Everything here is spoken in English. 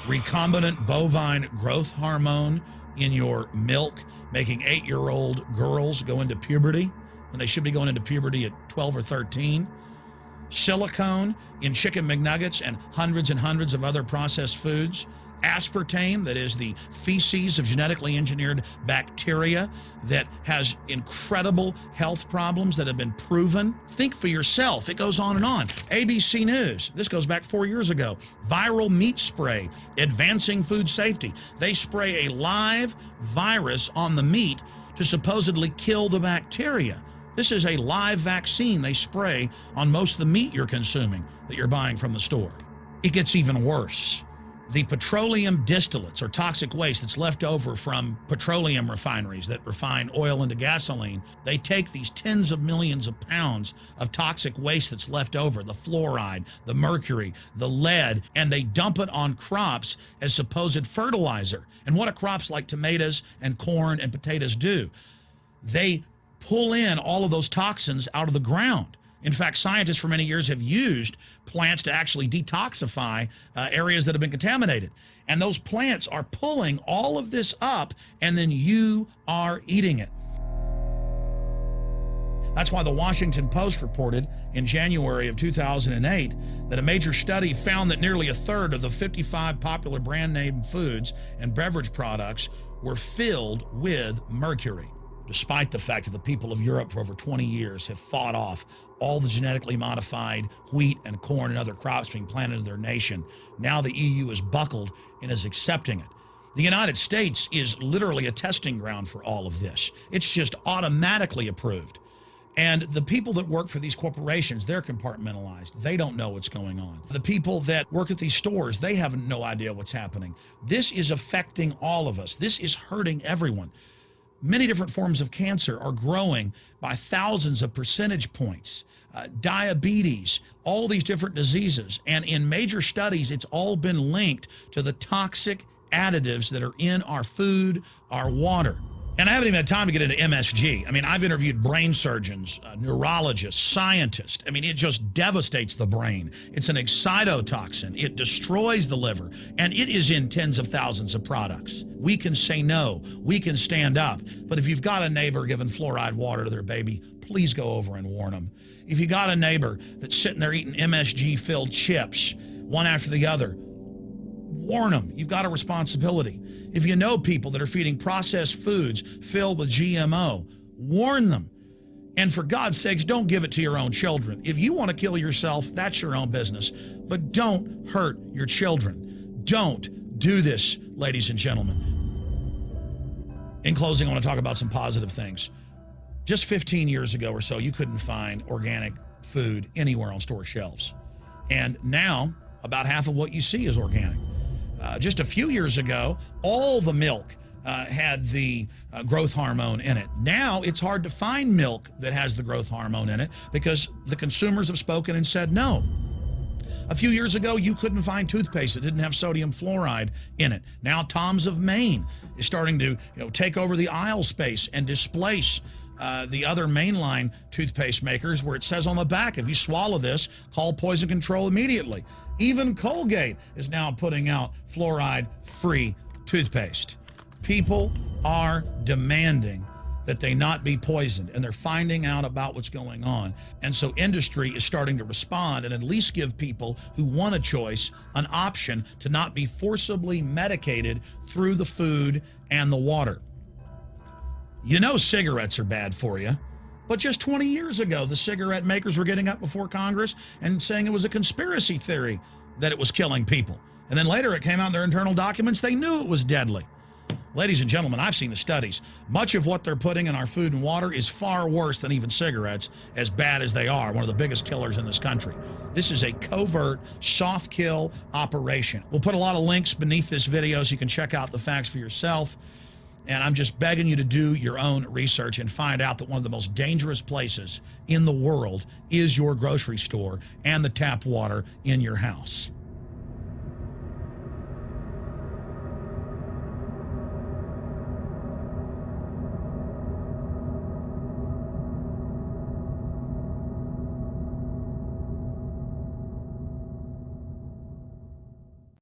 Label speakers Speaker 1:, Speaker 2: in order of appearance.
Speaker 1: recombinant bovine growth hormone in your milk, making 8-year-old girls go into puberty when they should be going into puberty at 12 or 13. Silicone in chicken McNuggets and hundreds of other processed foods. Aspartame, that is the feces of genetically engineered bacteria that has incredible health problems that have been proven. Think for yourself. It goes on and on. ABC News, this goes back 4 years ago. Viral meat spray, advancing food safety. They spray a live virus on the meat to supposedly kill the bacteria. This is a live vaccine they spray on most of the meat you're consuming that you're buying from the store. It gets even worse. The petroleum distillates, or toxic waste that's left over from petroleum refineries that refine oil into gasoline, they take these tens of millions of pounds of toxic waste that's left over, the fluoride, the mercury, the lead, and they dump it on crops as supposed fertilizer. And what do crops like tomatoes and corn and potatoes do? They pull in all of those toxins out of the ground. In fact, scientists for many years have used plants to actually detoxify areas that have been contaminated. And those plants are pulling all of this up, and then you are eating it. That's why the Washington Post reported in January of 2008 that a major study found that nearly 1/3 of the 55 popular brand name foods and beverage products were filled with mercury. Despite the fact that the people of Europe for over 20 years have fought off all the genetically modified wheat and corn and other crops being planted in their nation, now the EU is buckled and is accepting it. The United States is literally a testing ground for all of this. It's just automatically approved. And the people that work for these corporations, they're compartmentalized. They don't know what's going on. The people that work at these stores, they have no idea what's happening. This is affecting all of us. This is hurting everyone. Many different forms of cancer are growing by thousands of percentage points. Diabetes, all these different diseases. And in major studies, it's all been linked to the toxic additives that are in our food, our water. And I haven't even had time to get into MSG. I mean, I've interviewed brain surgeons, neurologists, scientists. I mean, it just devastates the brain. It's an excitotoxin. It destroys the liver, and it is in tens of thousands of products. We can say no. We can stand up. But if you've got a neighbor giving fluoride water to their baby, please go over and warn them. If you got a neighbor that's sitting there eating MSG-filled chips, one after the other, warn them. You've got a responsibility. If you know people that are feeding processed foods filled with GMO, warn them. And for God's sakes, don't give it to your own children. If you want to kill yourself, that's your own business. But don't hurt your children. Don't do this, ladies and gentlemen. In closing, I want to talk about some positive things. Just 15 years ago or so, you couldn't find organic food anywhere on store shelves. And now, about half of what you see is organic. Just a few years ago, all the milk had the growth hormone in it. Now it's hard to find milk that has the growth hormone in it because the consumers have spoken and said no. A few years ago, you couldn't find toothpaste that didn't have sodium fluoride in it. Now Tom's of Maine is starting to take over the aisle space and displace the other mainline toothpaste makers, where it says on the back, if you swallow this, call poison control immediately. Even Colgate is now putting out fluoride-free toothpaste. People are demanding that they not be poisoned, and they're finding out about what's going on. And so industry is starting to respond and at least give people who want a choice an option to not be forcibly medicated through the food and the water. You know cigarettes are bad for you, but just 20 years ago, the cigarette makers were getting up before Congress and saying it was a conspiracy theory that it was killing people. And then later it came out in their internal documents, they knew it was deadly. Ladies and gentlemen, I've seen the studies. Much of what they're putting in our food and water is far worse than even cigarettes, as bad as they are, one of the biggest killers in this country. This is a covert, soft kill operation. We'll put a lot of links beneath this video so you can check out the facts for yourself. And I'm just begging you to do your own research and find out that one of the most dangerous places in the world is your grocery store and the tap water in your house.